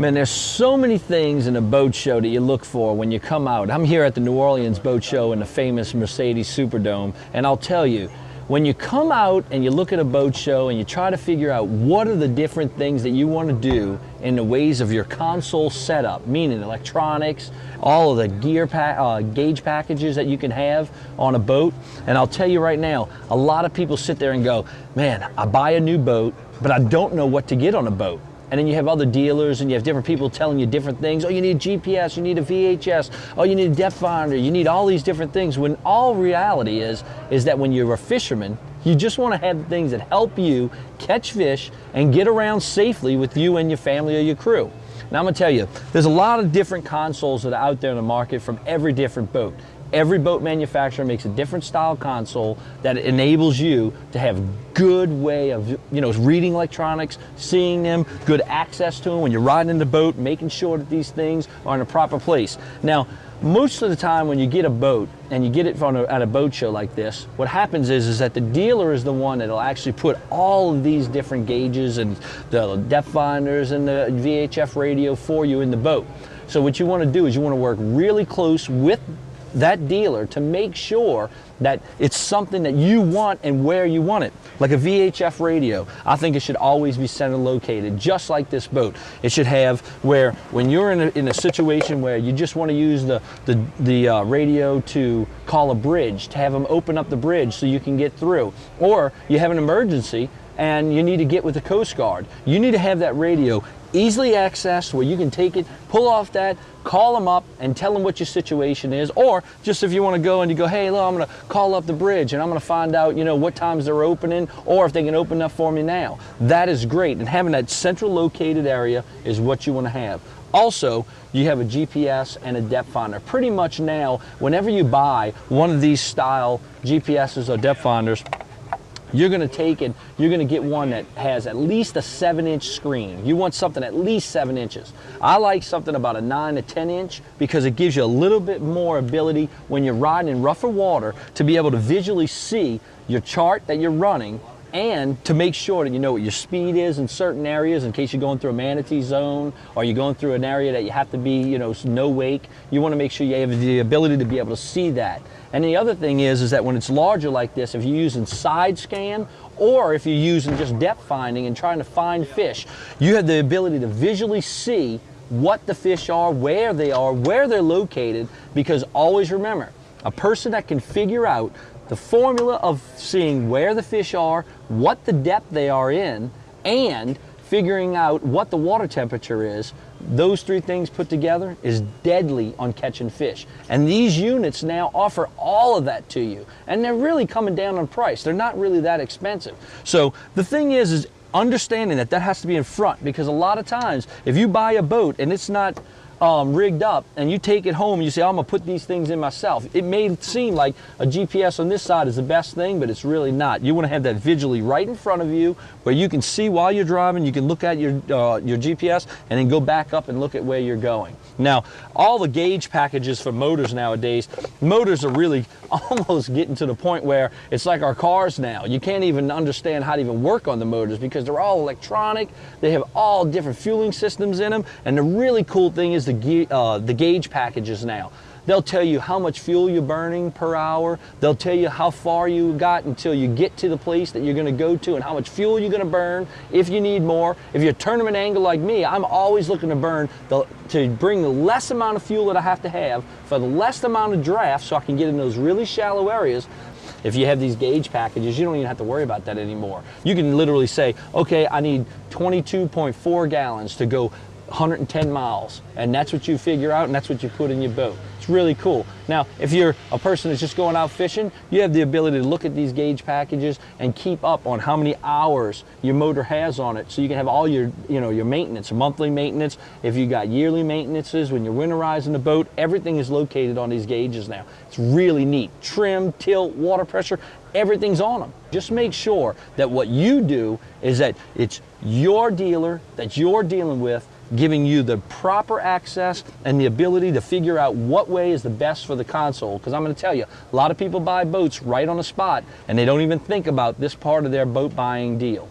Man, there's so many things in a boat show that you look for when you come out. I'm here at the New Orleans Boat Show in the famous Mercedes Superdome, and I'll tell you, when you come out and you look at a boat show and you try to figure out what are the different things that you want to do in the ways of your console setup, meaning electronics, all of the gauge packages that you can have on a boat, and I'll tell you right now, a lot of people sit there and go, man, I buy a new boat, but I don't know what to get on a boat. And then you have other dealers and you have different people telling you different things. Oh, you need GPS, you need a VHS, oh, you need a depth finder, you need all these different things, when all reality is that when you're a fisherman, you just want to have things that help you catch fish and get around safely with you and your family or your crew. Now I'm going to tell you, there's a lot of different consoles that are out there in the market from every different boat. Every boat manufacturer makes a different style console that enables you to have good way of, reading electronics, seeing them, good access to them when you're riding in the boat, making sure that these things are in a proper place. Now, most of the time when you get a boat and you get it at a boat show like this, what happens is that the dealer is the one that'll actually put all of these different gauges and the depth finders and the VHF radio for you in the boat. So what you want to do is you want to work really close with that dealer to make sure that it's something that you want and where you want it. Like a VHF radio, I think it should always be center located, just like this boat. It should have where when you're in a situation where you just want to use the radio to call a bridge, to have them open up the bridge so you can get through, or you have an emergency and you need to get with the Coast Guard. You need to have that radio easily accessed where you can take it, pull off that, call them up and tell them what your situation is, or just if you want to go and you go, hey, look, I'm going to call up the bridge and I'm going to find out, what times they're opening or if they can open up for me now. That is great, and having that central located area is what you want to have. Also, you have a GPS and a depth finder. Pretty much now, whenever you buy one of these style GPSs or depth finders, you're going to take it, you're going to get one that has at least a 7-inch screen. You want something at least 7 inches. I like something about a 9 to 10 inch because it gives you a little bit more ability when you're riding in rougher water to be able to visually see your chart that you're running and to make sure that you know what your speed is in certain areas in case you're going through a manatee zone or you're going through an area that you have to be, no wake. You want to make sure you have the ability to be able to see that. And the other thing is that when it's larger like this, if you're using side scan or if you're using just depth finding and trying to find fish, you have the ability to visually see what the fish are, where they're located, because always remember, a person that can figure out the formula of seeing where the fish are, what the depth they are in, and figuring out what the water temperature is, those three things put together is deadly on catching fish. And these units now offer all of that to you. And they're really coming down on price. They're not really that expensive. So the thing is understanding that has to be in front, because a lot of times if you buy a boat and it's not rigged up and you take it home and you say, I'm going to put these things in myself, it may seem like a GPS on this side is the best thing, but it's really not. You want to have that visually right in front of you where you can see while you're driving, you can look at your GPS and then go back up and look at where you're going. Now, all the gauge packages for motors nowadays, motors are really almost getting to the point where it's like our cars now. You can't even understand how to even work on the motors because they're all electronic. They have all different fueling systems in them, and the really cool thing is the gauge packages now. They'll tell you how much fuel you're burning per hour. They'll tell you how far you got until you get to the place that you're going to go to and how much fuel you're going to burn if you need more. If you're a tournament angler like me, I'm always looking to to bring the less amount of fuel that I have to have for the less amount of draft so I can get in those really shallow areas. If you have these gauge packages, you don't even have to worry about that anymore. You can literally say, okay, I need 22.4 gallons to go 110 miles, and that's what you figure out and that's what you put in your boat. It's really cool. Now, if you're a person that's just going out fishing, you have the ability to look at these gauge packages and keep up on how many hours your motor has on it, so you can have all your your maintenance, monthly maintenance. If you got yearly maintenances, when you're winterizing the boat, everything is located on these gauges now. It's really neat. Trim, tilt, water pressure, everything's on them. Just make sure that what you do is that it's your dealer that you're dealing with, giving you the proper access and the ability to figure out what way is the best for the console. Because I'm going to tell you, a lot of people buy boats right on the spot and they don't even think about this part of their boat buying deal.